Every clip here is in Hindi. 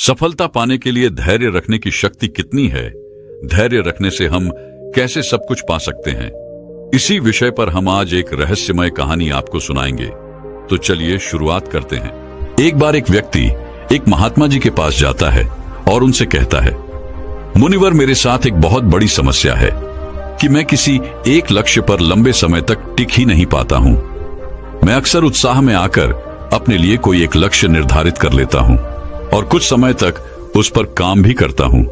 सफलता पाने के लिए धैर्य रखने की शक्ति कितनी है? धैर्य रखने से हम कैसे सब कुछ पा सकते हैं? इसी विषय पर हम आज एक रहस्यमय कहानी आपको सुनाएंगे। तो चलिए शुरुआत करते हैं। एक बार एक व्यक्ति एक महात्मा जी के पास जाता है और उनसे कहता है, मुनिवर, मेरे साथ एक बहुत बड़ी समस्या है कि मैं किसी एक लक्ष्य पर लंबे समय तक टिक ही नहीं पाता हूं। मैं अक्सर उत्साह में आकर अपने लिए कोई एक लक्ष्य निर्धारित कर लेता हूं और कुछ समय तक उस पर काम भी करता हूं,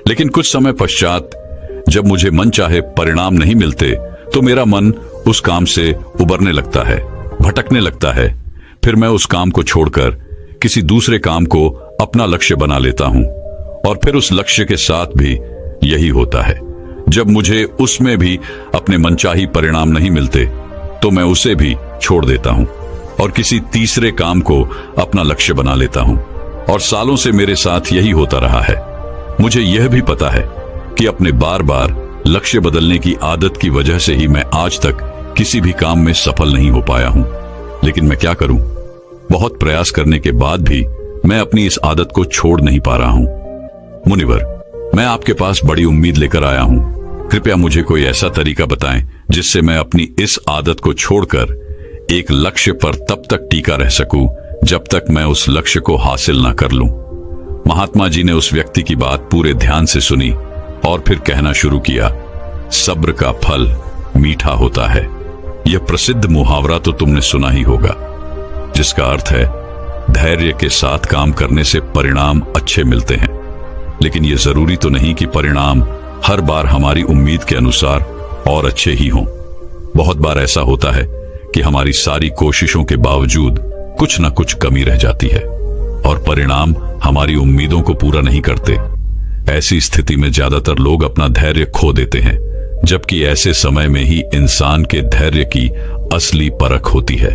लेकिन कुछ समय पश्चात जब मुझे मनचाहे परिणाम नहीं मिलते तो मेरा मन उस काम से उबरने लगता है, भटकने लगता है। फिर मैं उस काम को छोड़कर किसी दूसरे काम को अपना लक्ष्य बना लेता हूं और फिर उस लक्ष्य के साथ भी यही होता है। जब मुझे उसमें भी अपने मनचाही परिणाम नहीं मिलते तो मैं उसे भी छोड़ देता हूं और किसी तीसरे काम को अपना लक्ष्य बना लेता हूं। और सालों से मेरे साथ यही होता रहा है। मुझे यह भी पता है कि अपने बार बार लक्ष्य बदलने की आदत की वजह से ही मैं आज तक किसी भी काम में सफल नहीं हो पाया हूं। लेकिन मैं क्या करूं? बहुत प्रयास करने के बाद भी मैं अपनी इस आदत को छोड़ नहीं पा रहा हूं। मुनिवर, मैं आपके पास बड़ी उम्मीद लेकर आया हूं। कृपया मुझे कोई ऐसा तरीका बताएं जिससे मैं अपनी इस आदत को छोड़कर एक लक्ष्य पर तब तक टिका रह सकूं जब तक मैं उस लक्ष्य को हासिल न कर लूं। महात्मा जी ने उस व्यक्ति की बात पूरे ध्यान से सुनी और फिर कहना शुरू किया, सब्र का फल मीठा होता है। यह प्रसिद्ध मुहावरा तो तुमने सुना ही होगा, जिसका अर्थ है धैर्य के साथ काम करने से परिणाम अच्छे मिलते हैं। लेकिन यह जरूरी तो नहीं कि परिणाम हर बार हमारी उम्मीद के अनुसार और अच्छे ही हों। बहुत बार ऐसा होता है कि हमारी सारी कोशिशों के बावजूद कुछ न कुछ कमी रह जाती है और परिणाम हमारी उम्मीदों को पूरा नहीं करते। ऐसी स्थिति में ज्यादातर लोग अपना धैर्य खो देते हैं, जबकि ऐसे समय में ही इंसान के धैर्य की असली परख होती है।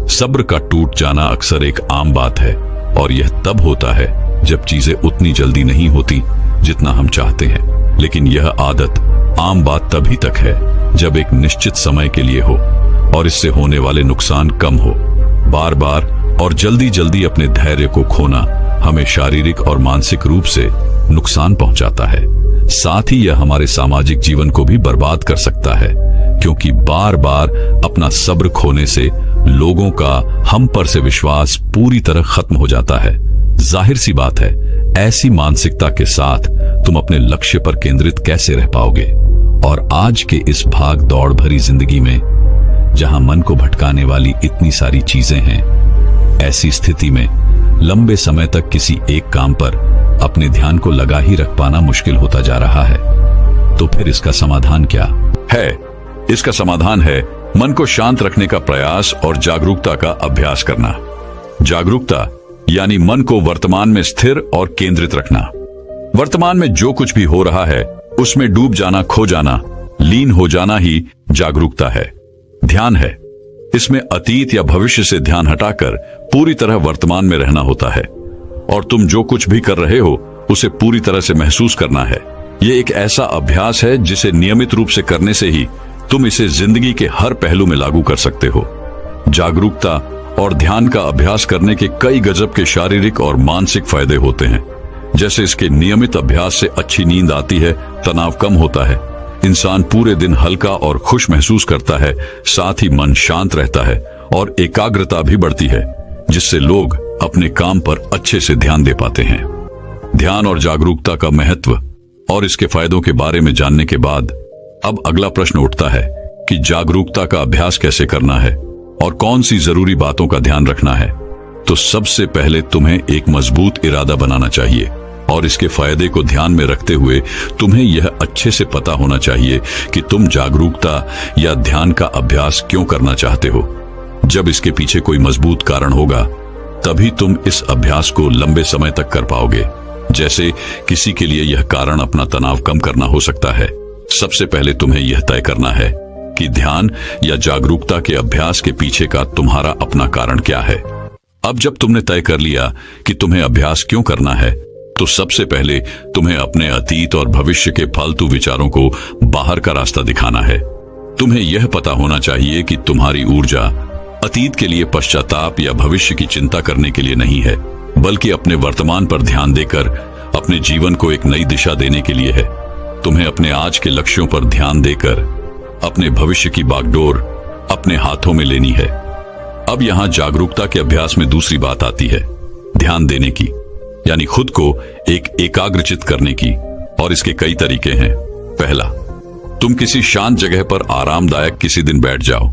सब्र का टूट जाना अक्सर एक आम बात है और यह तब होता है जब चीजें उतनी जल्दी नहीं होती जितना हम चाहते हैं। लेकिन यह आदत आम बात तभी तक है जब एक निश्चित समय के लिए हो और इससे होने वाले नुकसान कम हो। बार बार और जल्दी जल्दी अपने धैर्य को खोना हमें शारीरिक और मानसिक रूप से नुकसान पहुंचाता है। साथ ही यह हमारे सामाजिक जीवन को भी बर्बाद कर सकता है, क्योंकि बार बार अपना सब्र खोने से लोगों का हम पर से विश्वास पूरी तरह खत्म हो जाता है। जाहिर सी बात है, ऐसी मानसिकता के साथ तुम अपने लक्ष्य पर केंद्रित कैसे रह पाओगे? और आज के इस भाग दौड़ भरी जिंदगी में जहां मन को भटकाने वाली इतनी सारी चीजें हैं, ऐसी स्थिति में लंबे समय तक किसी एक काम पर अपने ध्यान को लगा ही रख पाना मुश्किल होता जा रहा है। तो फिर इसका समाधान क्या है? इसका समाधान है मन को शांत रखने का प्रयास और जागरूकता का अभ्यास करना। जागरूकता यानी मन को वर्तमान में स्थिर और केंद्रित रखना। वर्तमान में जो कुछ भी हो रहा है उसमें डूब जाना, खो जाना, लीन हो जाना ही जागरूकता है। ध्यान है, इसमें अतीत या भविष्य से ध्यान हटाकर पूरी तरह वर्तमान में रहना होता है और तुम जो कुछ भी कर रहे हो उसे पूरी तरह से महसूस करना है। यह एक ऐसा अभ्यास है जिसे नियमित रूप से करने से ही तुम इसे जिंदगी के हर पहलू में लागू कर सकते हो। जागरूकता और ध्यान का अभ्यास करने के कई गजब के शारीरिक और मानसिक फायदे होते हैं। जैसे इसके नियमित अभ्यास से अच्छी नींद आती है, तनाव कम होता है, इंसान पूरे दिन हल्का और खुश महसूस करता है, साथ ही मन शांत रहता है और एकाग्रता भी बढ़ती है, जिससे लोग अपने काम पर अच्छे से ध्यान दे पाते हैं। ध्यान और जागरूकता का महत्व और इसके फायदों के बारे में जानने के बाद अब अगला प्रश्न उठता है कि जागरूकता का अभ्यास कैसे करना है और कौन सी जरूरी बातों का ध्यान रखना है। तो सबसे पहले तुम्हें एक मजबूत इरादा बनाना चाहिए और इसके फायदे को ध्यान में रखते हुए तुम्हें यह अच्छे से पता होना चाहिए कि तुम जागरूकता या ध्यान का अभ्यास क्यों करना चाहते हो। जब इसके पीछे कोई मजबूत कारण होगा तभी तुम इस अभ्यास को लंबे समय तक कर पाओगे। जैसे किसी के लिए यह कारण अपना तनाव कम करना हो सकता है। सबसे पहले तुम्हें यह तय करना है कि ध्यान या जागरूकता के अभ्यास के पीछे का तुम्हारा अपना कारण क्या है। अब जब तुमने तय कर लिया कि तुम्हें अभ्यास क्यों करना है, तो सबसे पहले तुम्हें अपने अतीत और भविष्य के फालतू विचारों को बाहर का रास्ता दिखाना है। तुम्हें यह पता होना चाहिए कि तुम्हारी ऊर्जा अतीत के लिए पश्चाताप या भविष्य की चिंता करने के लिए नहीं है। बल्कि अपने वर्तमान पर ध्यान देकर अपने जीवन को एक नई दिशा देने के लिए है। तुम्हें अपने आज के लक्ष्यों पर ध्यान देकर अपने भविष्य की बागडोर अपने हाथों में लेनी है। अब यहां जागरूकता के अभ्यास में दूसरी बात आती है, ध्यान देने की, यानी खुद को एकाग्रचित करने की। और इसके कई तरीके हैं। पहला, तुम किसी शांत जगह पर आरामदायक किसी दिन बैठ जाओ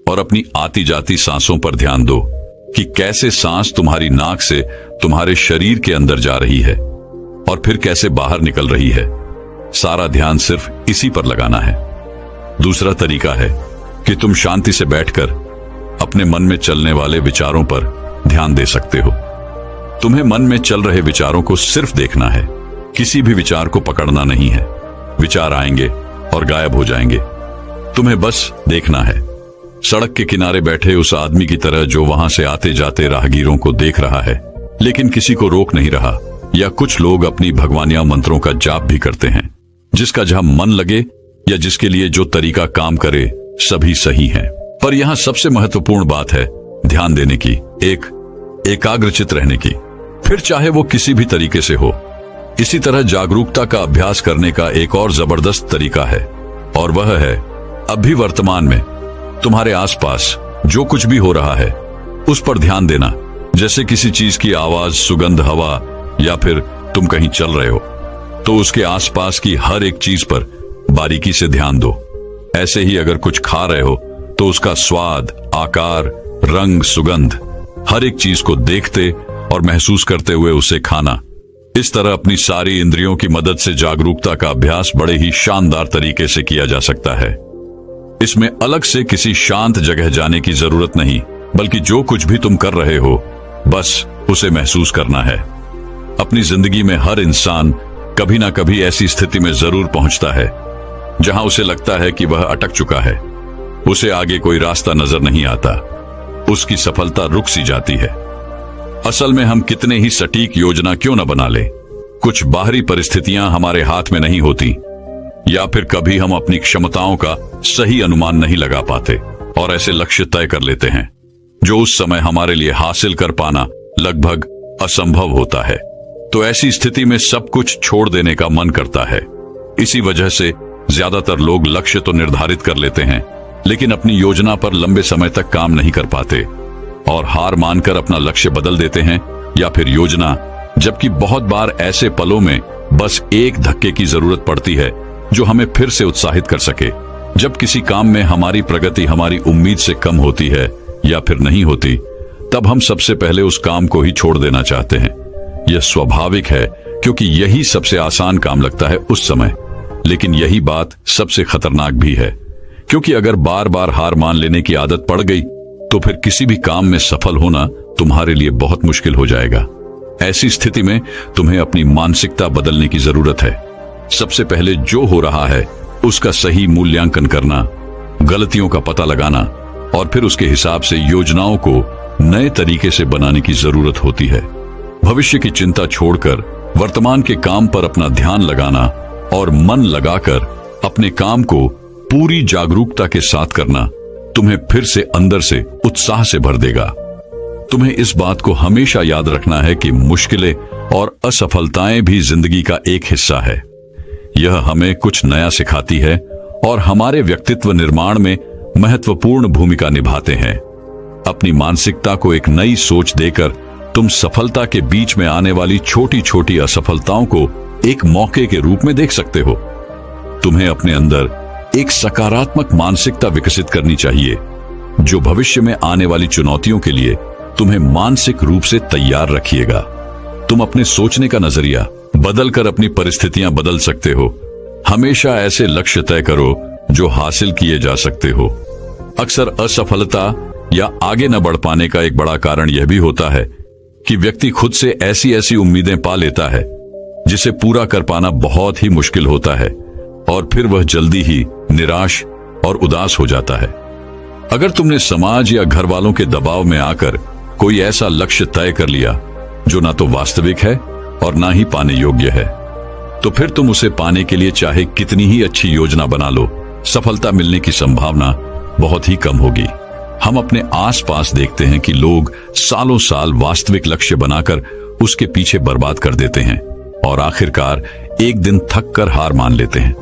और अपनी आती जाती सांसों पर ध्यान दो कि कैसे सांस तुम्हारी नाक से तुम्हारे शरीर के अंदर जा रही है और फिर कैसे बाहर निकल रही है। सारा ध्यान सिर्फ इसी पर लगाना है। दूसरा तरीका है कि तुम शांति से बैठकर अपने मन में चलने वाले विचारों पर ध्यान दे सकते हो। तुम्हें मन में चल रहे विचारों को सिर्फ देखना है, किसी भी विचार को पकड़ना नहीं है। विचार आएंगे और गायब हो जाएंगे, तुम्हें बस देखना है। सड़क के किनारे बैठे उस आदमी की तरह जो वहां से आते जाते राहगीरों को देख रहा है लेकिन किसी को रोक नहीं रहा। या कुछ लोग अपनी भगवानिया मंत्रों का जाप भी करते हैं, जिसका जहां मन लगे या जिसके लिए जो तरीका काम करे सभी सही है। पर यहां सबसे महत्वपूर्ण बात है ध्यान देने की, एकाग्रचित रहने की, फिर चाहे वो किसी भी तरीके से हो। इसी तरह जागरूकता का अभ्यास करने का एक और जबरदस्त तरीका है और वह है अभी वर्तमान में तुम्हारे आसपास जो कुछ भी हो रहा है उस पर ध्यान देना। जैसे किसी चीज की आवाज, सुगंध, हवा या फिर तुम कहीं चल रहे हो तो उसके आसपास की हर एक चीज पर बारीकी से ध्यान दो। ऐसे ही अगर कुछ खा रहे हो तो उसका स्वाद, आकार, रंग, सुगंध, हर एक चीज को देखते और महसूस करते हुए उसे खाना। इस तरह अपनी सारी इंद्रियों की मदद से जागरूकता का अभ्यास बड़े ही शानदार तरीके से किया जा सकता है। इसमें अलग से किसी शांत जगह जाने की जरूरत नहीं, बल्कि जो कुछ भी तुम कर रहे हो बस उसे महसूस करना है। अपनी जिंदगी में हर इंसान कभी ना कभी ऐसी स्थिति में जरूर पहुंचता है जहां उसे लगता है कि वह अटक चुका है, उसे आगे कोई रास्ता नजर नहीं आता, उसकी सफलता रुक सी जाती है। असल में हम कितने ही सटीक योजना क्यों न बना ले, कुछ बाहरी परिस्थितियां हमारे हाथ में नहीं होती, या फिर कभी हम अपनी क्षमताओं का सही अनुमान नहीं लगा पाते और ऐसे लक्ष्य तय कर लेते हैं जो उस समय हमारे लिए हासिल कर पाना लगभग असंभव होता है। तो ऐसी स्थिति में सब कुछ छोड़ देने का मन करता है। इसी वजह से ज्यादातर लोग लक्ष्य तो निर्धारित कर लेते हैं लेकिन अपनी योजना पर लंबे समय तक काम नहीं कर पाते और हार मानकर अपना लक्ष्य बदल देते हैं या फिर योजना। जबकि बहुत बार ऐसे पलों में बस एक धक्के की जरूरत पड़ती है जो हमें फिर से उत्साहित कर सके। जब किसी काम में हमारी प्रगति हमारी उम्मीद से कम होती है या फिर नहीं होती, तब हम सबसे पहले उस काम को ही छोड़ देना चाहते हैं। यह स्वाभाविक है क्योंकि यही सबसे आसान काम लगता है उस समय। लेकिन यही बात सबसे खतरनाक भी है, क्योंकि अगर बार बार हार मान लेने की आदत पड़ गई तो फिर किसी भी काम में सफल होना तुम्हारे लिए बहुत मुश्किल हो जाएगा। ऐसी स्थिति में तुम्हें अपनी मानसिकता बदलने की जरूरत है। सबसे पहले जो हो रहा है उसका सही मूल्यांकन करना, गलतियों का पता लगाना और फिर उसके हिसाब से योजनाओं को नए तरीके से बनाने की जरूरत होती है। भविष्य की चिंता छोड़कर वर्तमान के काम पर अपना ध्यान लगाना और मन लगाकर अपने काम को पूरी जागरूकता के साथ करना तुम्हें फिर से अंदर से उत्साह से भर देगा। तुम्हें इस बात को हमेशा याद रखना है कि मुश्किलें और असफलताएं भी जिंदगी का एक हिस्सा है। यह हमें कुछ नया सिखाती है और हमारे व्यक्तित्व निर्माण में महत्वपूर्ण भूमिका निभाते हैं। अपनी मानसिकता को एक नई सोच देकर तुम सफलता के बीच में आने वाली छोटी छोटी असफलताओं को एक मौके के रूप में देख सकते हो। तुम्हें अपने अंदर एक सकारात्मक मानसिकता विकसित करनी चाहिए जो भविष्य में आने वाली चुनौतियों के लिए तुम्हें मानसिक रूप से तैयार रखिएगा। तुम अपने सोचने का नजरिया बदलकर अपनी परिस्थितियां बदल सकते हो। हमेशा ऐसे लक्ष्य तय करो जो हासिल किए जा सकते हो। अक्सर असफलता या आगे न बढ़ पाने का एक बड़ा कारण यह भी होता है कि व्यक्ति खुद से ऐसी ऐसी उम्मीदें पा लेता है जिसे पूरा कर पाना बहुत ही मुश्किल होता है और फिर वह जल्दी ही निराश और उदास हो जाता है। अगर तुमने समाज या घर वालों के दबाव में आकर कोई ऐसा लक्ष्य तय कर लिया जो ना तो वास्तविक है और ना ही पाने योग्य है, तो फिर तुम उसे पाने के लिए चाहे कितनी ही अच्छी योजना बना लो, सफलता मिलने की संभावना बहुत ही कम होगी। हम अपने आसपास देखते हैं कि लोग सालों साल वास्तविक लक्ष्य बनाकर उसके पीछे बर्बाद कर देते हैं और आखिरकार एक दिन थक कर हार मान लेते हैं।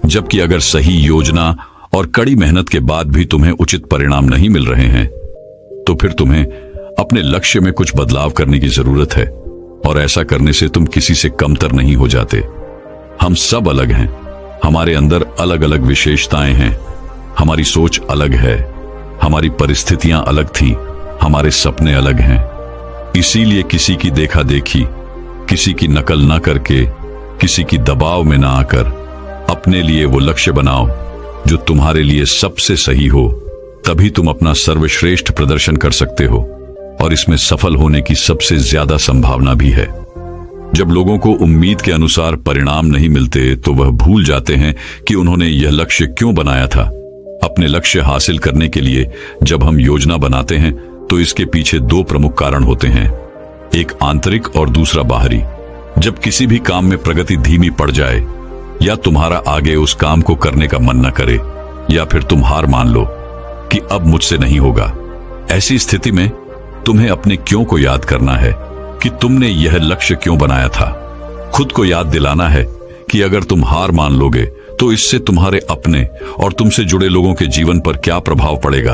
जबकि अगर सही योजना और कड़ी मेहनत के बाद भी तुम्हें उचित परिणाम नहीं मिल रहे हैं, तो फिर तुम्हें अपने लक्ष्य में कुछ बदलाव करने की जरूरत है। और ऐसा करने से तुम किसी से कमतर नहीं हो जाते। हम सब अलग हैं, हमारे अंदर अलग अलग विशेषताएं हैं, हमारी सोच अलग है, हमारी परिस्थितियां अलग थी, हमारे सपने अलग हैं। इसीलिए किसी की देखा देखी, किसी की नकल ना करके, किसी की दबाव में ना आकर अपने लिए वो लक्ष्य बनाओ जो तुम्हारे लिए सबसे सही हो। तभी तुम अपना सर्वश्रेष्ठ प्रदर्शन कर सकते हो और इसमें सफल होने की सबसे ज्यादा संभावना भी है। जब लोगों को उम्मीद के अनुसार परिणाम नहीं मिलते तो वह भूल जाते हैं कि उन्होंने यह लक्ष्य क्यों बनाया था। अपने लक्ष्य हासिल करने के लिए जब हम योजना बनाते हैं तो इसके पीछे दो प्रमुख कारण होते हैं, एक आंतरिक और दूसरा बाहरी। जब किसी भी काम में प्रगति धीमी पड़ जाए, या तुम्हारा आगे उस काम को करने का मन न करे, या फिर तुम हार मान लो कि अब मुझसे नहीं होगा, ऐसी स्थिति में तुम्हें अपने क्यों को याद करना है कि तुमने यह लक्ष्य क्यों बनाया था। खुद को याद दिलाना है कि अगर तुम हार मान लोगे तो इससे तुम्हारे अपने और तुमसे जुड़े लोगों के जीवन पर क्या प्रभाव पड़ेगा।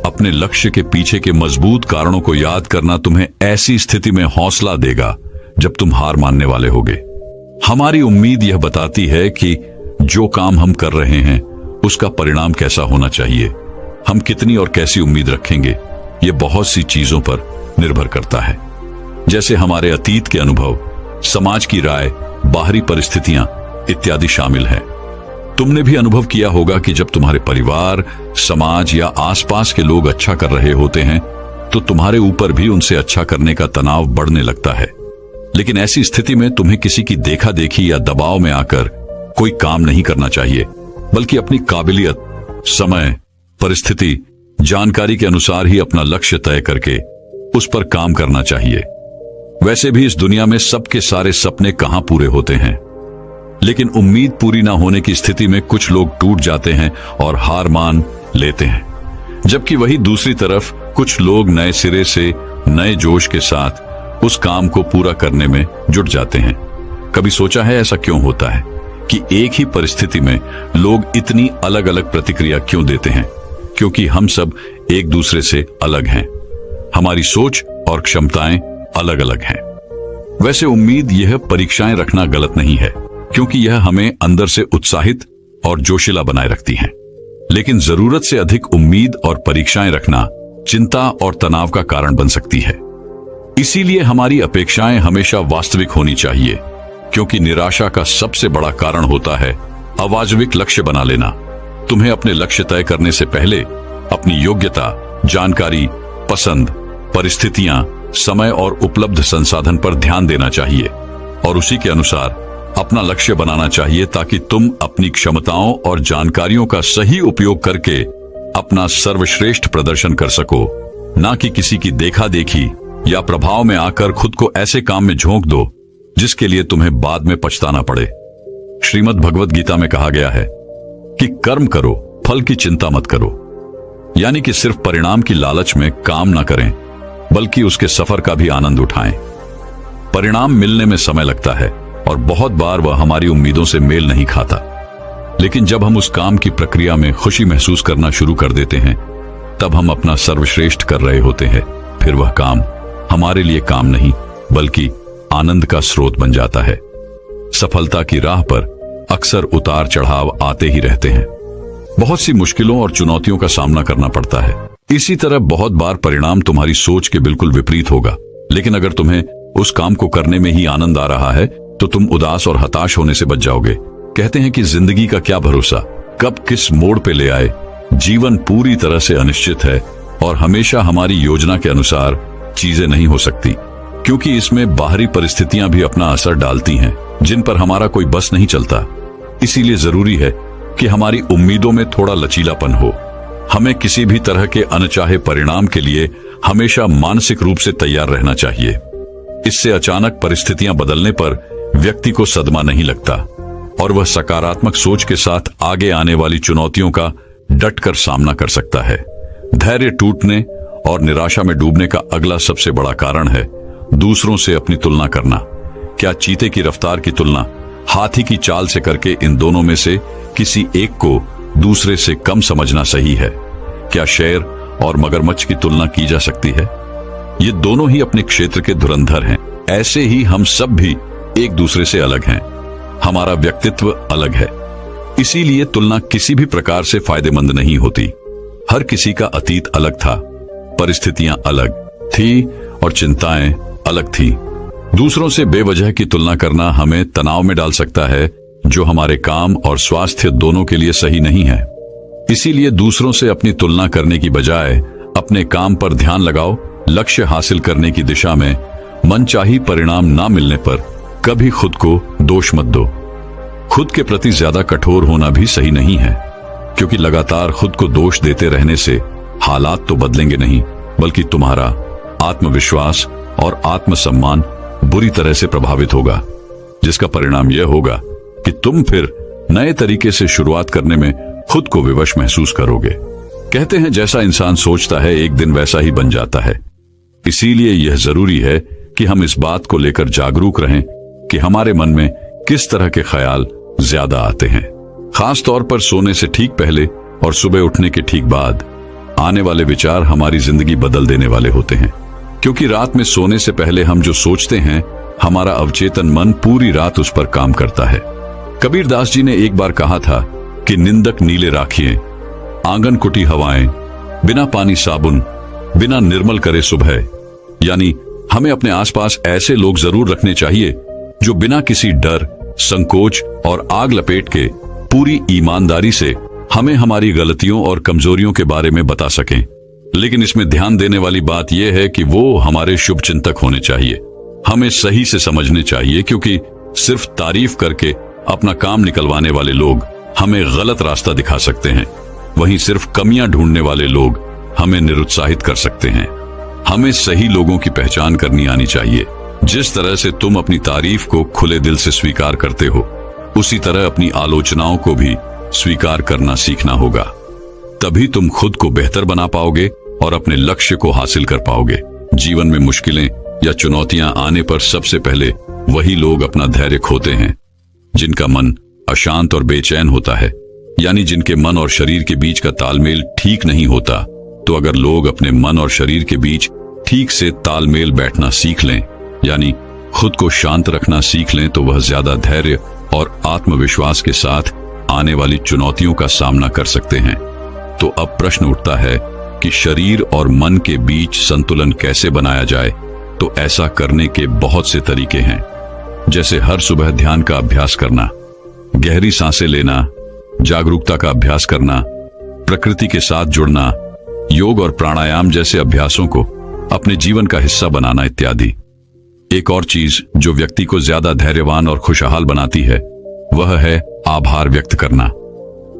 अपने लक्ष्य के पीछे के मजबूत कारणों को याद करना तुम्हें ऐसी स्थिति में हौसला देगा जब तुम हार मानने वाले होगे। हमारी उम्मीद यह बताती है कि जो काम हम कर रहे हैं उसका परिणाम कैसा होना चाहिए। हम कितनी और कैसी उम्मीद रखेंगे, यह बहुत सी चीजों पर निर्भर करता है, जैसे हमारे अतीत के अनुभव, समाज की राय, बाहरी परिस्थितियां इत्यादि शामिल हैं। तुमने भी अनुभव किया होगा कि जब तुम्हारे परिवार, समाज या आसपास के लोग अच्छा कर रहे होते हैं तो तुम्हारे ऊपर भी उनसे अच्छा करने का तनाव बढ़ने लगता है। लेकिन ऐसी स्थिति में तुम्हें किसी की देखा देखी या दबाव में आकर कोई काम नहीं करना चाहिए, बल्कि अपनी काबिलियत, समय, परिस्थिति, जानकारी के अनुसार ही अपना लक्ष्य तय करके उस पर काम करना चाहिए। वैसे भी इस दुनिया में सबके सारे सपने कहां पूरे होते हैं, लेकिन उम्मीद पूरी ना होने की स्थिति में कुछ लोग टूट जाते हैं और हार मान लेते हैं, जबकि वही दूसरी तरफ कुछ लोग नए सिरे से, नए जोश के साथ उस काम को पूरा करने में जुट जाते हैं। कभी सोचा है ऐसा क्यों होता है कि एक ही परिस्थिति में लोग इतनी अलग अलग प्रतिक्रिया क्यों देते हैं? क्योंकि हम सब एक दूसरे से अलग हैं, हमारी सोच और क्षमताएं अलग अलग हैं। वैसे उम्मीद यह परीक्षाएं रखना गलत नहीं है, क्योंकि यह हमें अंदर से उत्साहित और जोशीला बनाए रखती हैं। लेकिन जरूरत से अधिक उम्मीद और परीक्षाएं रखना चिंता और तनाव का कारण बन सकती है। इसीलिए हमारी अपेक्षाएं हमेशा वास्तविक होनी चाहिए, क्योंकि निराशा का सबसे बड़ा कारण होता है अवास्तविक लक्ष्य बना लेना। तुम्हें अपने लक्ष्य तय करने से पहले अपनी योग्यता, जानकारी, पसंद, परिस्थितियां, समय और उपलब्ध संसाधन पर ध्यान देना चाहिए और उसी के अनुसार अपना लक्ष्य बनाना चाहिए, ताकि तुम अपनी क्षमताओं और जानकारियों का सही उपयोग करके अपना सर्वश्रेष्ठ प्रदर्शन कर सको, ना कि किसी की देखा देखी या प्रभाव में आकर खुद को ऐसे काम में झोंक दो जिसके लिए तुम्हें बाद में पछताना पड़े। श्रीमद् भगवत गीता में कहा गया है कि कर्म करो, फल की चिंता मत करो, यानी कि सिर्फ परिणाम की लालच में काम ना करें, बल्कि उसके सफर का भी आनंद उठाएं। परिणाम मिलने में समय लगता है और बहुत बार वह हमारी उम्मीदों से मेल नहीं खाता, लेकिन जब हम उस काम की प्रक्रिया में खुशी महसूस करना शुरू कर देते हैं, तब हम अपना सर्वश्रेष्ठ कर रहे होते हैं। फिर वह काम हमारे लिए काम नहीं, बल्कि आनंद का स्रोत बन जाता है। सफलता की राह पर अक्सर उतार चढ़ाव आते ही रहते हैं, बहुत सी मुश्किलों और चुनौतियों का सामना करना पड़ता है। इसी तरह बहुत बार परिणाम तुम्हारी सोच के बिल्कुल विपरीत होगा, लेकिन अगर तुम्हें उस काम को करने में ही आनंद आ रहा है तो तुम उदास और हताश होने से बच जाओगे। कहते हैं कि जिंदगी का क्या भरोसा, कब किस मोड़ पे ले आए। जीवन पूरी तरह से अनिश्चित है और हमेशा हमारी योजना के अनुसार चीजें नहीं हो सकती, क्योंकि इसमें बाहरी परिस्थितियां भी अपना असर डालती हैं जिन पर हमारा कोई बस नहीं चलता। इसीलिए जरूरी है कि हमारी उम्मीदों में थोड़ा लचीलापन हो। हमें किसी भी तरह के अनचाहे परिणाम के लिए हमेशा मानसिक रूप से तैयार रहना चाहिए। इससे अचानक परिस्थितियां बदलने पर व्यक्ति को सदमा नहीं लगता और वह सकारात्मक सोच के साथ आगे आने वाली चुनौतियों का डटकर सामना कर सकता है। धैर्य टूटने और निराशा में डूबने का अगला सबसे बड़ा कारण है दूसरों से अपनी तुलना करना। क्या चीते की रफ्तार की तुलना हाथी की चाल से करके इन दोनों में से किसी एक को दूसरे से कम समझना सही है? क्या शेर और मगरमच्छ की तुलना की जा सकती है? ये दोनों ही अपने क्षेत्र के धुरंधर हैं। ऐसे ही हम सब भी एक दूसरे से अलग हैं। हमारा व्यक्तित्व अलग है, इसीलिए तुलना किसी भी प्रकार से फायदेमंद नहीं होती। हर किसी का अतीत अलग था, परिस्थितियां अलग थी और चिंताएं अलग थी। दूसरों से बेवजह की तुलना करना हमें तनाव में डाल सकता है, जो हमारे काम और स्वास्थ्य दोनों के लिए सही नहीं है। इसीलिए दूसरों से अपनी तुलना करने की बजाय अपने काम पर ध्यान लगाओ। लक्ष्य हासिल करने की दिशा में मनचाही परिणाम ना मिलने पर कभी खुद को दोष मत दो। खुद के प्रति ज्यादा कठोर होना भी सही नहीं है, क्योंकि लगातार खुद को दोष देते रहने से हालात तो बदलेंगे नहीं, बल्कि तुम्हारा आत्मविश्वास और आत्मसम्मान बुरी तरह से प्रभावित होगा, जिसका परिणाम यह होगा कि तुम फिर नए तरीके से शुरुआत करने में खुद को विवश महसूस करोगे। कहते हैं जैसा इंसान सोचता है एक दिन वैसा ही बन जाता है। इसीलिए यह जरूरी है कि हम इस बात को लेकर जागरूक रहें कि हमारे मन में किस तरह के ख्याल ज्यादा आते हैं। खास तौर पर सोने से ठीक पहले और सुबह उठने के ठीक बाद आने वाले विचार हमारी जिंदगी बदल देने वाले होते हैं, क्योंकि रात में सोने से पहले हम जो सोचते हैं, हमारा अवचेतन मन पूरी रात उस पर काम करता है। कबीर दास जी ने एक बार कहा था कि निंदक नीले राखिए, आंगन कुटी हवाएं, बिना पानी साबुन, बिना निर्मल करे सुबह। यानी हमें अपने आसपास ऐसे लोग जरूर रखने चाहिए जो बिना किसी डर, संकोच और आग लपेट के पूरी ईमानदारी से हमें हमारी गलतियों और कमजोरियों के बारे में बता सकें। लेकिन इसमें ध्यान देने वाली बात यह है कि वो हमारे शुभ चिंतक होने चाहिए, हमें सही से समझने चाहिए, क्योंकि सिर्फ तारीफ करके अपना काम निकलवाने वाले लोग हमें गलत रास्ता दिखा सकते हैं, वहीं सिर्फ कमियां ढूंढने वाले लोग हमें निरुत्साहित कर सकते हैं। हमें सही लोगों की पहचान करनी आनी चाहिए। जिस तरह से तुम अपनी तारीफ को खुले दिल से स्वीकार करते हो, उसी तरह अपनी आलोचनाओं को भी स्वीकार करना सीखना होगा। तभी तुम खुद को बेहतर बना पाओगे और अपने लक्ष्य को हासिल कर पाओगे। जीवन में मुश्किलें या चुनौतियां आने पर सबसे पहले वही लोग अपना धैर्य खोते हैं जिनका मन अशांत और बेचैन होता है, यानी जिनके मन और शरीर के बीच का तालमेल ठीक नहीं होता। तो अगर लोग अपने मन और शरीर के बीच ठीक से तालमेल बैठना सीख लें, यानी खुद को शांत रखना सीख लें, तो वह ज्यादा धैर्य और आत्मविश्वास के साथ आने वाली चुनौतियों का सामना कर सकते हैं। तो अब प्रश्न उठता है कि शरीर और मन के बीच संतुलन कैसे बनाया जाए? तो ऐसा करने के बहुत से तरीके हैं, जैसे हर सुबह ध्यान का अभ्यास करना, गहरी सांसें लेना, जागरूकता का अभ्यास करना, प्रकृति के साथ जुड़ना, योग और प्राणायाम जैसे अभ्यासों को अपने जीवन का हिस्सा बनाना इत्यादि। एक और चीज जो व्यक्ति को ज्यादा धैर्यवान और खुशहाल बनाती है, वह है आभार व्यक्त करना।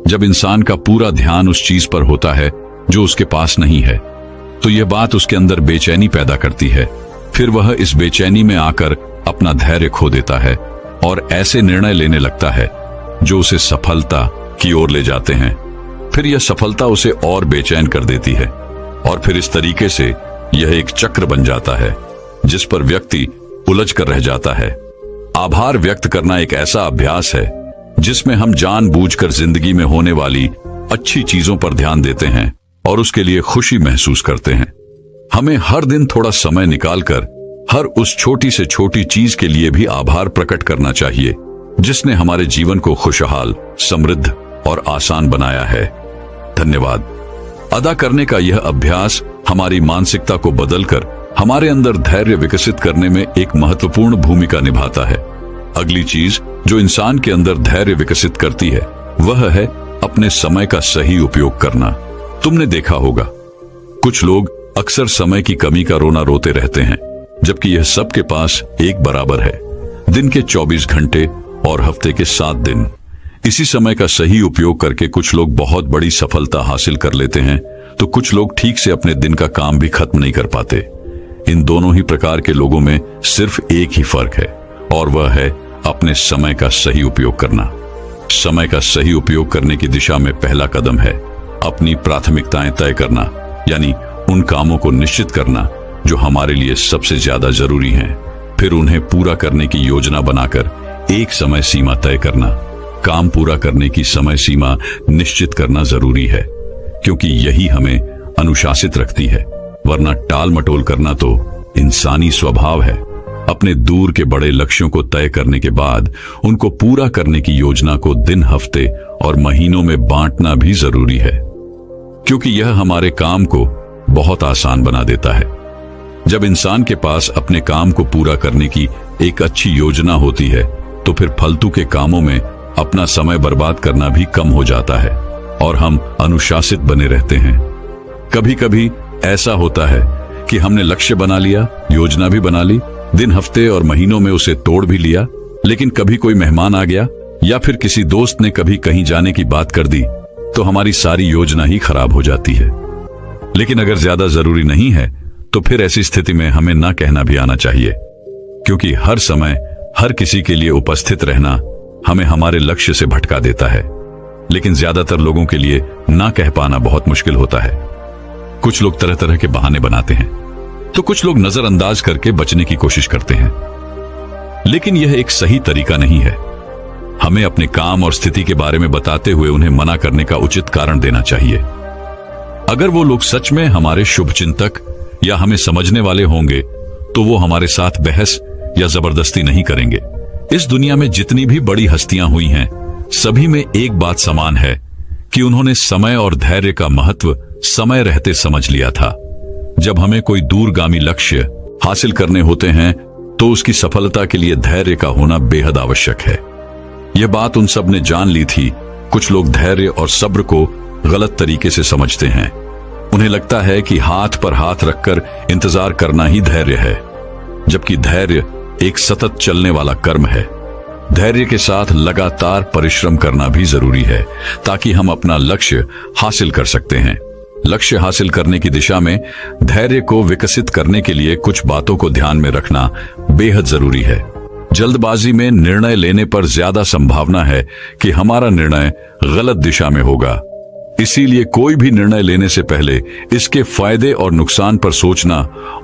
जब इंसान का पूरा ध्यान उस चीज पर होता है जो उसके पास नहीं है, तो यह बात उसके अंदर बेचैनी पैदा करती है। फिर वह इस बेचैनी में आकर अपना धैर्य खो देता है और ऐसे निर्णय लेने लगता है जो उसे सफलता की ओर ले जाते हैं। फिर यह सफलता उसे और बेचैन कर देती है और फिर इस तरीके से यह एक चक्र बन जाता है जिस पर व्यक्ति उलझ कर रह जाता है। आभार व्यक्त करना एक ऐसा अभ्यास है जिसमें हम जानबूझकर जिंदगी में होने वाली अच्छी चीजों पर ध्यान देते हैं और उसके लिए खुशी महसूस करते हैं। हमें हर दिन थोड़ा समय निकालकर हर उस छोटी से छोटी चीज के लिए भी आभार प्रकट करना चाहिए जिसने हमारे जीवन को खुशहाल, समृद्ध और आसान बनाया है। धन्यवाद अदा करने का यह अभ्यास हमारी मानसिकता को बदलकर हमारे अंदर धैर्य विकसित करने में एक महत्वपूर्ण भूमिका निभाता है। अगली चीज जो इंसान के अंदर धैर्य विकसित करती है, वह है अपने समय का सही उपयोग करना। तुमने देखा होगा, कुछ लोग अक्सर समय की कमी का रोना रोते रहते हैं, जबकि यह सबके पास एक बराबर है। दिन के 24 घंटे और हफ्ते के 7 दिन। इसी समय का सही उपयोग करके कुछ लोग बहुत बड़ी सफलता हासिल कर लेते हैं, तो कुछ लोग ठीक से अपने दिन का काम भी खत्म नहीं कर पाते। इन दोनों ही प्रकार के लोगों में सिर्फ एक ही फर्क है, और वह है अपने समय का सही उपयोग करना। समय का सही उपयोग करने की दिशा में पहला कदम है अपनी प्राथमिकताएं तय करना, यानी उन कामों को निश्चित करना जो हमारे लिए सबसे ज्यादा जरूरी हैं। फिर उन्हें पूरा करने की योजना बनाकर एक समय सीमा तय करना, काम पूरा करने की समय सीमा निश्चित करना जरूरी है, क्योंकि यही हमें अनुशासित रखती है। वरना टाल मटोल करना तो इंसानी स्वभाव है। अपने दूर के बड़े लक्ष्यों को तय करने के बाद उनको पूरा करने की योजना को दिन, हफ्ते और महीनों में बांटना भी जरूरी है, क्योंकि यह हमारे काम को बहुत आसान बना देता है। जब इंसान के पास अपने काम को पूरा करने की एक अच्छी योजना होती है, तो फिर फालतू के कामों में अपना समय बर्बाद करना भी कम हो जाता है और हम अनुशासित बने रहते हैं। कभी कभी ऐसा होता है कि हमने लक्ष्य बना लिया, योजना भी बना ली, दिन, हफ्ते और महीनों में उसे तोड़ भी लिया, लेकिन कभी कोई मेहमान आ गया या फिर किसी दोस्त ने कभी कहीं जाने की बात कर दी, तो हमारी सारी योजना ही खराब हो जाती है। लेकिन अगर ज्यादा जरूरी नहीं है, तो फिर ऐसी स्थिति में हमें ना कहना भी आना चाहिए, क्योंकि हर समय हर किसी के लिए उपस्थित रहना हमें हमारे लक्ष्य से भटका देता है। लेकिन ज्यादातर लोगों के लिए ना कह पाना बहुत मुश्किल होता है। कुछ लोग तरह तरह के बहाने बनाते हैं, तो कुछ लोग नजरअंदाज करके बचने की कोशिश करते हैं। लेकिन यह एक सही तरीका नहीं है। हमें अपने काम और स्थिति के बारे में बताते हुए उन्हें मना करने का उचित कारण देना चाहिए। अगर वो लोग सच में हमारे शुभचिंतक या हमें समझने वाले होंगे, तो वो हमारे साथ बहस या जबरदस्ती नहीं करेंगे। इस दुनिया में जितनी भी बड़ी हस्तियां हुई हैं, सभी में एक बात समान है कि उन्होंने समय और धैर्य का महत्व समय रहते समझ लिया था। जब हमें कोई दूरगामी लक्ष्य हासिल करने होते हैं, तो उसकी सफलता के लिए धैर्य का होना बेहद आवश्यक है। यह बात उन सब ने जान ली थी। कुछ लोग धैर्य और सब्र को गलत तरीके से समझते हैं। उन्हें लगता है कि हाथ पर हाथ रखकर इंतजार करना ही धैर्य है, जबकि धैर्य एक सतत चलने वाला कर्म है। धैर्य के साथ लगातार परिश्रम करना भी जरूरी है, ताकि हम अपना लक्ष्य हासिल कर सकते हैं। लक्ष्य हासिल करने की दिशा में धैर्य को विकसित करने के लिए कुछ बातों को ध्यान में रखना बेहद जरूरी है। जल्दबाजी में निर्णय लेने पर ज्यादा संभावना है कि हमारा निर्णय गलत दिशा में होगा। इसीलिए कोई भी निर्णय लेने से पहले इसके फायदे और नुकसान पर सोचना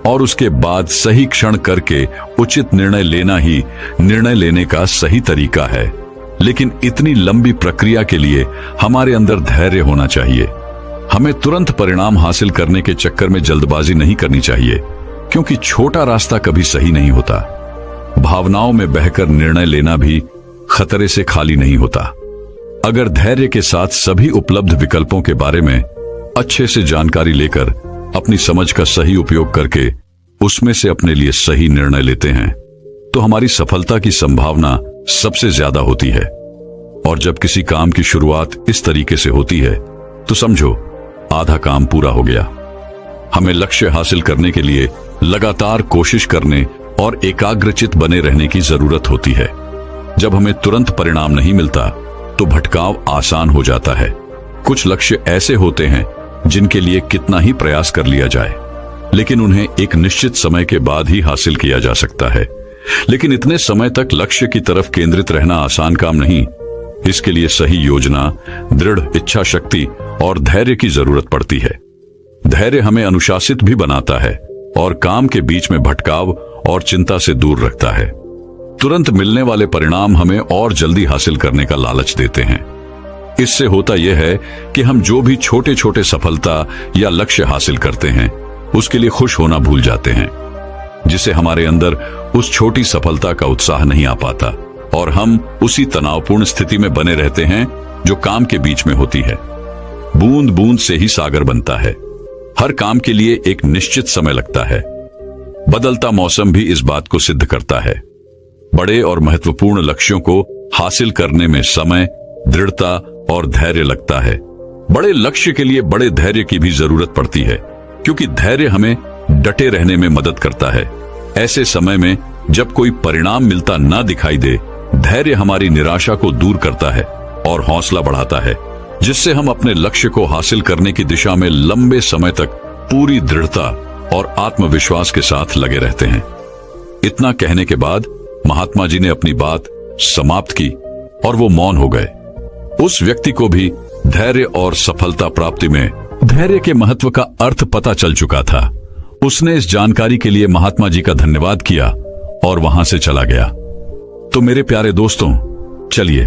और उसके बाद सही क्षण करके उचित निर्णय लेना ही निर्णय लेने का सही तरीका है। लेकिन इतनी लंबी प्रक्रिया के लिए हमारे अंदर धैर्य होना चाहिए। हमें तुरंत परिणाम हासिल करने के चक्कर में जल्दबाजी नहीं करनी चाहिए, क्योंकि छोटा रास्ता कभी सही नहीं होता। भावनाओं में बहकर निर्णय लेना भी खतरे से खाली नहीं होता। अगर धैर्य के साथ सभी उपलब्ध विकल्पों के बारे में अच्छे से जानकारी लेकर अपनी समझ का सही उपयोग करके उसमें से अपने लिए सही निर्णय लेते हैं, तो हमारी सफलता की संभावना सबसे ज्यादा होती है। और जब किसी काम की शुरुआत इस तरीके से होती है, तो समझो आधा काम पूरा हो गया। हमें लक्ष्य हासिल करने के लिए लगातार कोशिश करने और एकाग्रचित बने रहने की जरूरत होती है। जब हमें तुरंत परिणाम नहीं मिलता, तो भटकाव आसान हो जाता है। कुछ लक्ष्य ऐसे होते हैं जिनके लिए कितना ही प्रयास कर लिया जाए, लेकिन उन्हें एक निश्चित समय के बाद ही हासिल किया जा सकता है। लेकिन इतने समय तक लक्ष्य की तरफ केंद्रित रहना आसान काम नहीं। इसके लिए सही योजना, दृढ़ इच्छा शक्ति और धैर्य की जरूरत पड़ती है। धैर्य हमें अनुशासित भी बनाता है और काम के बीच में भटकाव और चिंता से दूर रखता है। तुरंत मिलने वाले परिणाम हमें और जल्दी हासिल करने का लालच देते हैं। इससे होता यह है कि हम जो भी छोटे छोटे सफलता या लक्ष्य हासिल करते हैं, उसके लिए खुश होना भूल जाते हैं, जिससे हमारे अंदर उस छोटी सफलता का उत्साह नहीं आ पाता और हम उसी तनावपूर्ण स्थिति में बने रहते हैं जो काम के बीच में होती है। बूंद बूंद से ही सागर बनता है। हर काम के लिए एक निश्चित समय लगता है। बदलता मौसम भी इस बात को सिद्ध करता है। बड़े और महत्वपूर्ण लक्ष्यों को हासिल करने में समय, दृढ़ता और धैर्य लगता है। बड़े लक्ष्य के लिए बड़े धैर्य की भी जरूरत पड़ती है, क्योंकि धैर्य हमें डटे रहने में मदद करता है। ऐसे समय में जब कोई परिणाम मिलता ना दिखाई दे, धैर्य हमारी निराशा को दूर करता है और हौसला बढ़ाता है, जिससे हम अपने लक्ष्य को हासिल करने की दिशा में लंबे समय तक पूरी दृढ़ता और आत्मविश्वास के साथ लगे रहते हैं। इतना कहने के बाद महात्मा जी ने अपनी बात समाप्त की और वो मौन हो गए। उस व्यक्ति को भी धैर्य और सफलता प्राप्ति में धैर्य के महत्व का अर्थ पता चल चुका था। उसने इस जानकारी के लिए महात्मा जी का धन्यवाद किया और वहां से चला गया। तो मेरे प्यारे दोस्तों, चलिए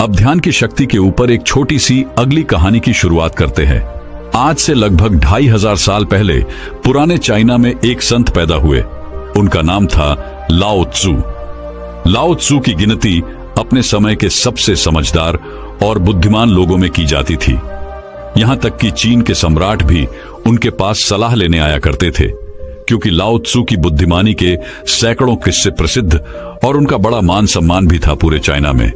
अब ध्यान की शक्ति के ऊपर एक छोटी सी अगली कहानी की शुरुआत करते हैं। आज से लगभग 2500 साल पहले पुराने चाइना में एक संत पैदा हुए। उनका नाम था लाओ त्सु। लाओ त्सु की गिनती अपने समय के सबसे समझदार और बुद्धिमान लोगों में की जाती थी। यहां तक कि चीन के सम्राट भी उनके पास सलाह लेने आया करते थे, क्योंकि लाओ त्सु की बुद्धिमानी के सैकड़ों किस्से प्रसिद्ध और उनका बड़ा मान सम्मान भी था पूरे चाइना में।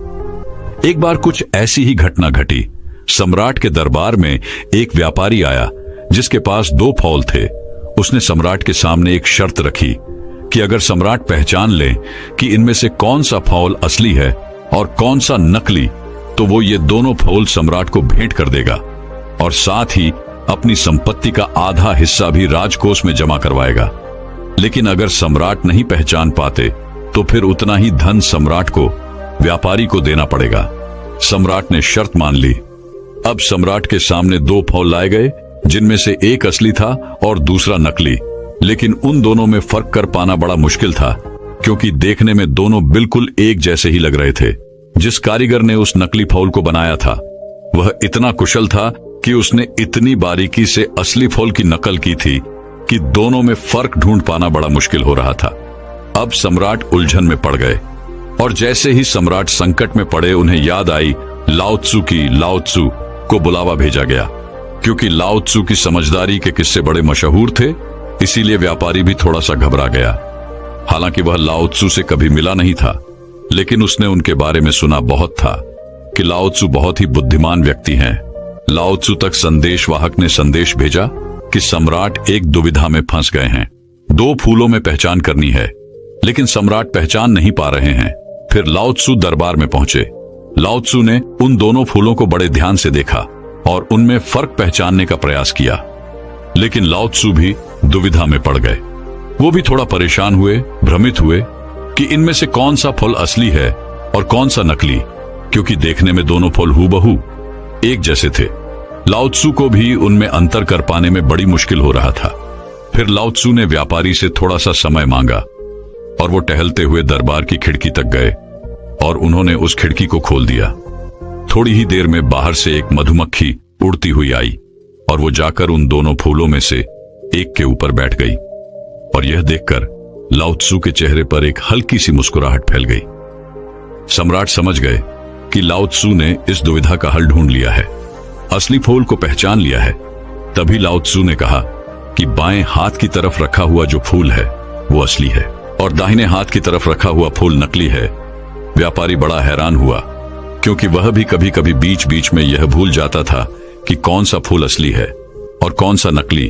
एक बार कुछ ऐसी ही घटना घटी। सम्राट के दरबार में एक व्यापारी आया जिसके पास 2 फौल थे। उसने सम्राट के सामने एक शर्त रखी कि अगर सम्राट पहचान ले कि इनमें से कौन सा फौल असली है और कौन सा नकली, तो वो ये दोनों फौल सम्राट को भेंट कर देगा और साथ ही अपनी संपत्ति का आधा हिस्सा भी राजकोष में जमा करवाएगा। लेकिन अगर सम्राट नहीं पहचान पाते तो फिर उतना ही धन सम्राट को, व्यापारी को देना पड़ेगा। सम्राट ने शर्त मान ली। अब सम्राट के सामने 2 फौल लाए गए, जिनमें से एक असली था और दूसरा नकली। लेकिन उन दोनों में फर्क कर पाना बड़ा मुश्किल था, क्योंकि देखने में दोनों बिल्कुल एक जैसे ही लग रहे थे। जिस कारीगर ने उस नकली फौल को बनाया था वह इतना कुशल था कि उसने इतनी बारीकी से असली फौल की नकल की थी कि दोनों में फर्क ढूंढ पाना बड़ा मुश्किल हो रहा था। अब सम्राट उलझन में पड़ गए और जैसे ही सम्राट संकट में पड़े उन्हें याद आई लाओ त्सु की। लाओ त्सु को बुलावा भेजा गया। क्योंकि लाओ त्सु की समझदारी के किस्से बड़े मशहूर थे, इसीलिए व्यापारी भी थोड़ा सा घबरा गया। हालांकि वह लाओ त्सु से कभी मिला नहीं था, लेकिन उसने उनके बारे में सुना बहुत था कि लाओ त्सु बहुत ही बुद्धिमान व्यक्ति हैं। लाओ त्सु तक संदेशवाहक ने संदेश भेजा कि सम्राट एक दुविधा में फंस गए हैं। 2 फूलों में पहचान करनी है, लेकिन सम्राट पहचान नहीं पा रहे हैं। फिर लाओ त्सु दरबार में पहुंचे। लाओ त्सु ने उन दोनों फूलों को बड़े ध्यान से देखा और उनमें फर्क पहचानने का प्रयास किया। लेकिन लाओ त्सु भी दुविधा में पड़ गए। वो भी थोड़ा परेशान हुए, भ्रमित हुए कि इनमें से कौन सा फल असली है और कौन सा नकली, क्योंकि देखने में दोनों फल हूबहू एक जैसे थे। लाओ त्सु को भी उनमें अंतर कर पाने में बड़ी मुश्किल हो रहा था। फिर लाओ त्सु ने व्यापारी से थोड़ा सा समय मांगा और वो टहलते हुए दरबार की खिड़की तक गए और उन्होंने उस खिड़की को खोल दिया। थोड़ी ही देर में बाहर से एक मधुमक्खी उड़ती हुई आई और वो जाकर उन दोनों फूलों में से एक के ऊपर बैठ गई। और यह देखकर लाओ त्सु के चेहरे पर एक हल्की सी मुस्कुराहट फैल गई। सम्राट समझ गए कि लाओ त्सु ने इस दुविधा का हल ढूंढ लिया है, असली फूल को पहचान लिया है। तभी लाओ त्सु ने कहा कि बाएं हाथ की तरफ रखा हुआ जो फूल है वो असली है और दाहिने हाथ की तरफ रखा हुआ फूल नकली है। व्यापारी बड़ा हैरान हुआ, क्योंकि वह भी कभी कभी बीच बीच में यह भूल जाता था कि कौन सा फूल असली है और कौन सा नकली।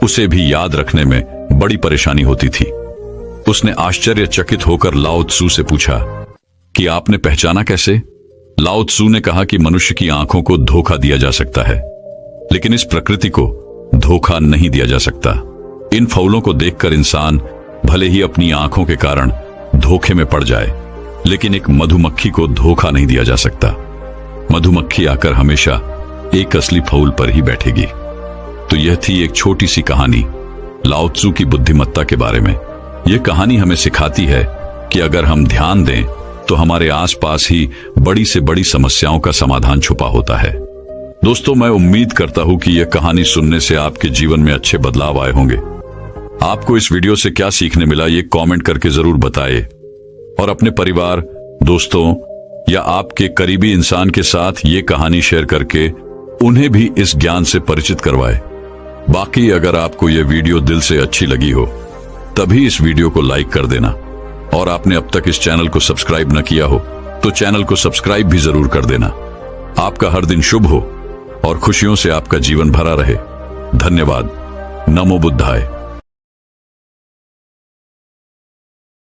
उसे भी याद रखने में बड़ी परेशानी होती थी। उसने आश्चर्यचकित होकर लाओ त्सु से पूछा कि आपने पहचाना कैसे? लाओ त्सु ने कहा कि मनुष्य की आंखों को धोखा दिया जा सकता है, लेकिन इस प्रकृति को धोखा नहीं दिया जा सकता। इन फूलों को देखकर इंसान भले ही अपनी आंखों के कारण धोखे में पड़ जाए, लेकिन एक मधुमक्खी को धोखा नहीं दिया जा सकता। मधुमक्खी आकर हमेशा एक असली फूल पर ही बैठेगी। तो यह थी एक छोटी सी कहानी लाओ त्सु की बुद्धिमत्ता के बारे में। यह कहानी हमें सिखाती है कि अगर हम ध्यान दें तो हमारे आसपास ही बड़ी से बड़ी समस्याओं का समाधान छुपा होता है। दोस्तों, मैं उम्मीद करता हूं कि यह कहानी सुनने से आपके जीवन में अच्छे बदलाव आए होंगे। आपको इस वीडियो से क्या सीखने मिला ये कमेंट करके जरूर बताएं और अपने परिवार, दोस्तों या आपके करीबी इंसान के साथ ये कहानी शेयर करके उन्हें भी इस ज्ञान से परिचित करवाएं। बाकी अगर आपको यह वीडियो दिल से अच्छी लगी हो तभी इस वीडियो को लाइक कर देना और आपने अब तक इस चैनल को सब्सक्राइब न किया हो तो चैनल को सब्सक्राइब भी जरूर कर देना। आपका हर दिन शुभ हो और खुशियों से आपका जीवन भरा रहे। धन्यवाद। नमो बुद्धाय।